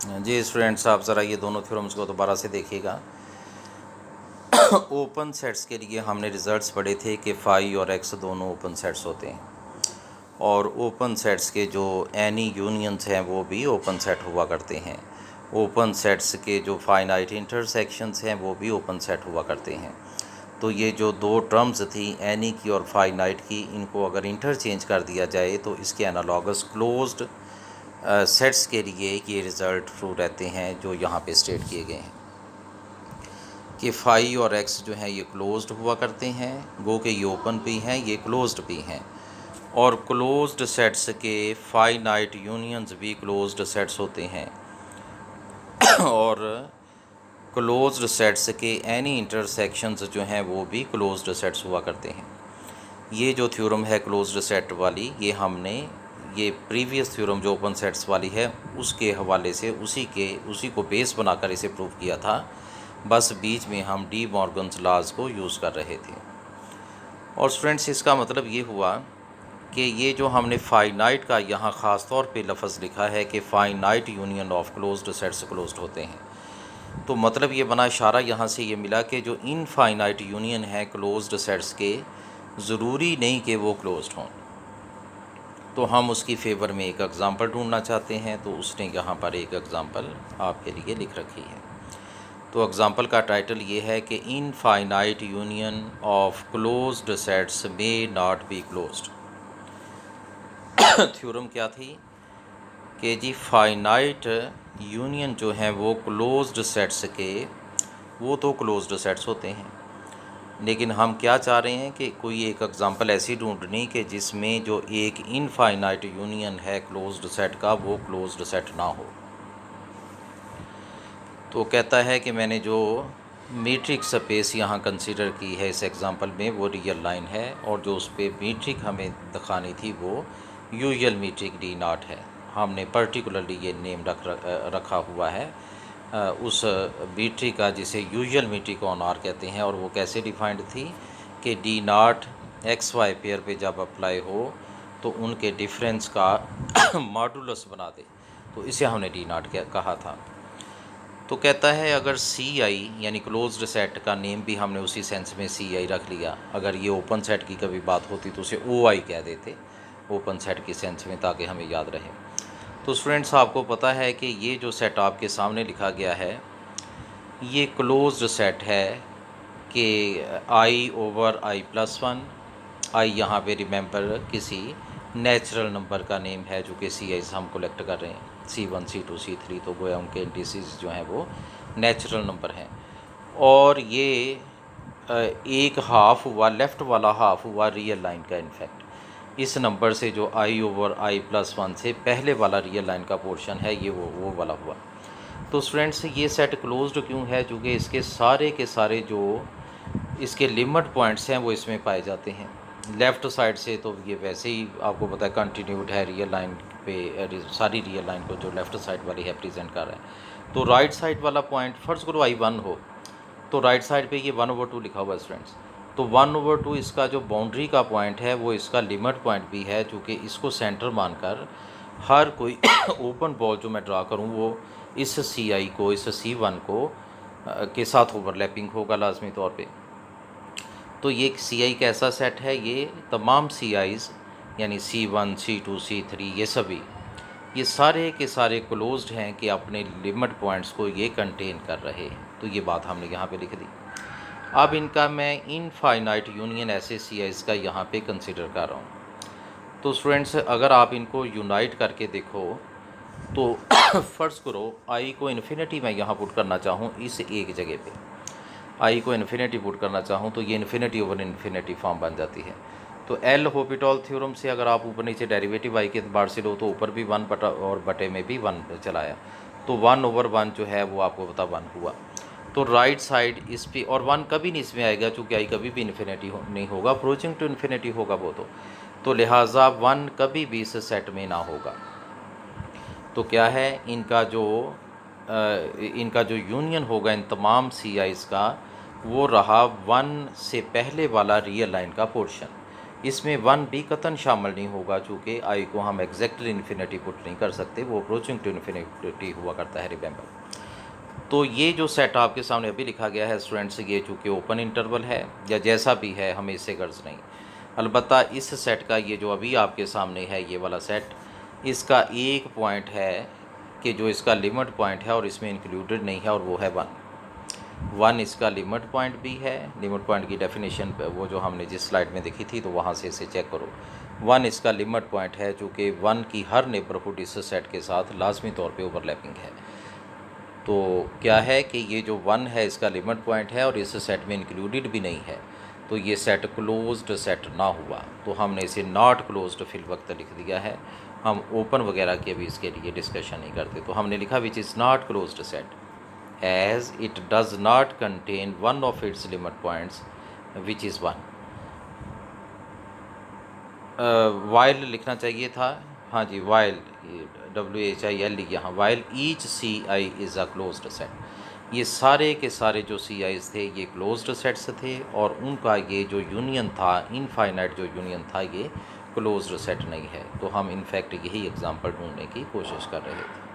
जी students, आप ज़रा ये दोनों थ्योरम्स को दोबारा से देखिएगा। ओपन सेट्स के लिए हमने रिजल्ट्स पढ़े थे कि फाई और एक्स दोनों ओपन सेट्स होते हैं, और ओपन सेट्स के जो एनी यूनियंस हैं वो भी ओपन सेट हुआ करते हैं। ओपन सेट्स के जो फाइनाइट इंटरसेक्शंस हैं वो भी ओपन सेट हुआ करते हैं। तो ये जो दो टर्म्स थी एनी की और फाइनाइट की, इनको अगर इंटरचेंज कर दिया जाए तो इसके एनालॉगस क्लोज्ड सेट्स के लिए ये रिज़ल्ट ट्रू रहते हैं जो यहाँ पे स्टेट किए गए हैं कि फाई और एक्स जो है ये क्लोज्ड हुआ करते हैं, गो के ये ओपन भी हैं, ये क्लोज्ड भी हैं। और क्लोज्ड सेट्स के फाइनाइट यूनियंस भी क्लोज्ड सेट्स होते हैं, और क्लोज्ड सेट्स के एनी इंटरसेक्शंस जो हैं वो भी क्लोज्ड सेट्स हुआ करते हैं। ये जो थ्योरम है क्लोज्ड सेट वाली, ये हमने ये प्रीवियस थ्योरम जो ओपन सेट्स वाली है उसके हवाले से उसी को बेस बनाकर इसे प्रूव किया था। बस बीच में हम डी मॉर्गन्स लॉज को यूज़ कर रहे थे। और स्टूडेंट्स, इसका मतलब ये हुआ कि ये जो हमने फाइनाइट का यहाँ ख़ास तौर पे लफ्ज़ लिखा है कि finite union of closed sets closed होते हैं, तो मतलब ये बना इशारा यहाँ से ये मिला कि जो इनफाइनाइट यूनियन है क्लोज्ड सेट्स के, ज़रूरी नहीं कि वो क्लोज्ड हों। तो हम उसकी फेवर में एक एग्ज़ाम्पल ढूंढना चाहते हैं, तो उसने यहाँ पर एक एग्ज़ाम्पल आपके लिए लिख रखी है। तो एग्ज़ाम्पल का टाइटल ये है कि infinite union of closed sets may not be closed. Theorem क्या थी कि जी फाइनाइट यूनियन जो है वो क्लोज्ड सेट्स के, वो तो क्लोज्ड सेट्स होते हैं, लेकिन हम क्या चाह रहे हैं कि कोई एक एग्ज़ाम्पल ऐसी ढूंढनी कि जिसमें जो एक इनफाइनाइट यूनियन है क्लोज्ड सेट का वो क्लोज्ड सेट ना हो। तो कहता है कि मैंने जो मीट्रिक स्पेस यहाँ कंसीडर की है इस एग्ज़ाम्पल में वो रियल लाइन है, और जो उस पर मीट्रिक हमें दिखानी थी वो यूजुअल मीट्रिक डी नॉट है। हमने पर्टिकुलरली ये नेम रखा हुआ है उस मीट्रिक का जिसे यूजुअल मीट्रिक ऑन आर कहते हैं। और वो कैसे डिफाइंड थी कि d naught x y pair पे जब अप्लाई हो तो उनके डिफरेंस का मॉडुलस बना दे, तो इसे हमने डी नॉट कहा था। तो कहता है अगर सी आई यानी क्लोज्ड सेट का नेम भी हमने उसी सेंस में सी आई रख लिया, अगर ये ओपन सेट की कभी बात होती तो उसे ओ आई कह देते ओपन सेट की सेंस में, ताकि हमें याद रहे। तो स्टूडेंट्स, आपको पता है कि ये जो सेट आपके सामने लिखा गया है ये क्लोज्ड सेट है कि I over I plus one. I यहाँ पे रिमेंबर किसी नेचुरल नंबर का नेम है जो कि सी आई से हम कलेक्ट कर रहे हैं, C1 C2 C3, तो वो उनके इंडिसेस जो हैं वो नेचुरल नंबर हैं। और ये एक हाफ हुआ, लेफ़्ट वाला हाफ हुआ रियल लाइन का। इनफैक्ट इस नंबर से जो आई ओवर आई प्लस वन से पहले वाला रियल लाइन का पोर्शन है ये वो वाला हुआ। तो स्टूडेंट्स, ये सेट क्लोज्ड क्यों है? चूँकि इसके सारे के सारे जो इसके लिमिट पॉइंट्स हैं वो इसमें पाए जाते हैं। लेफ़्ट साइड से तो ये वैसे ही आपको पता है कंटिन्यूड है रियल लाइन पे, सारी रियल लाइन को जो लेफ़्ट साइड वाली है प्रेजेंट कर रहा है। तो राइट साइड वाला पॉइंट फर्स्ट करो I1 हो तो राइट साइड पे ये 1/2 लिखा हुआ है स्टूडेंट्स। तो 1/2 इसका जो बाउंड्री का पॉइंट है वो इसका लिमिट पॉइंट भी है, चूँकि इसको सेंटर मानकर हर कोई ओपन बॉल जो मैं ड्रा करूँ वो इस CI को, इस C1 को के साथ ओवरलैपिंग होगा लाजमी तौर पे। तो ये CI कैसा सेट है? ये तमाम CIs यानी C1 C2 C3 ये सारे के सारे क्लोज्ड हैं कि अपने लिमिट पॉइंट्स को ये कंटेन कर रहे हैं। तो ये बात हमने यहाँ पे लिख दी। अब इनका मैं इनफाइनाइट यूनियन ऐसे CIs का यहाँ पे कंसिडर कर रहा हूँ। तो स्टूडेंट्स, अगर आप इनको यूनाइट करके देखो तो फ़र्ज़ करो आई को इन्फिनिटी मैं यहाँ पुट करना चाहूँ इस एक जगह पे, आई को इन्फिनिटी पुट करना चाहूँ तो ये इन्फिनिटी ओवर इन्फिनिटी फॉर्म बन जाती है। तो एल होपिटॉल थ्योरम से अगर आप ऊपर नीचे डेरिवेटिव आई के एतबार से लो तो ऊपर भी 1 बटा और बटे में भी 1 चलाया, तो 1/1 जो है वो आपको पता 1 हुआ। तो राइट साइड इस पे, और 1 कभी नहीं इसमें आएगा क्योंकि आई कभी भी इन्फिनिटी नहीं होगा, अप्रोचिंग टू इन्फिनिटी होगा वो तो लिहाजा 1 कभी भी इस सेट में ना होगा। तो क्या है इनका जो यूनियन होगा इन तमाम CIs का वो रहा 1 से पहले वाला रियल लाइन का पोर्शन, इसमें वन भी कतन शामिल नहीं होगा, चूँकि आई को हम एग्जैक्टली इन्फिनिटी पुट नहीं कर सकते, वो अप्रोचिंग टू इन्फिनिटी हुआ करता है, रिमेंबर। तो ये जो सेट आपके सामने अभी लिखा गया है स्टूडेंट्स, ये चूँकि ओपन इंटरवल है या जैसा भी है, हमें इससे गर्ज नहीं। अलबत्ता इस सेट का ये जो अभी आपके सामने है ये वाला सेट, इसका एक पॉइंट है कि जो इसका लिमिट पॉइंट है और इसमें इंक्लूडेड नहीं है, और वो है वन इसका लिमिट पॉइंट भी है। लिमिट पॉइंट की डेफिनेशन वो जो हमने जिस स्लाइड में देखी थी, तो वहाँ से इसे चेक करो। वन इसका लिमिट पॉइंट है, चूँकि वन की हर नेबरहुड इस सेट के साथ लाजमी तौर पे ओवरलैपिंग है। तो क्या है कि ये जो वन है इसका लिमिट पॉइंट है और इस सेट में इंक्लूडेड भी नहीं है, तो ये सेट क्लोज्ड सेट ना हुआ, तो हमने इसे नॉट क्लोज्ड फिल वक्त लिख दिया है। हम ओपन वगैरह की अभी इसके लिए डिस्कशन नहीं करते, तो हमने लिखा which is not closed set as it does not contain one of its limit points which is one. While लिखना चाहिए था, हाँ जी, वाइल WHIL यहाँ, while each CI is a closed set. ये सारे के सारे जो CIs थे ये क्लोज्ड सेट्स थे, और उनका ये जो यूनियन था, इनफाइनाइट जो यूनियन था, ये क्लोज्ड सेट नहीं है। तो हम इनफैक्ट यही एग्जांपल ढूंढने की कोशिश कर रहे थे।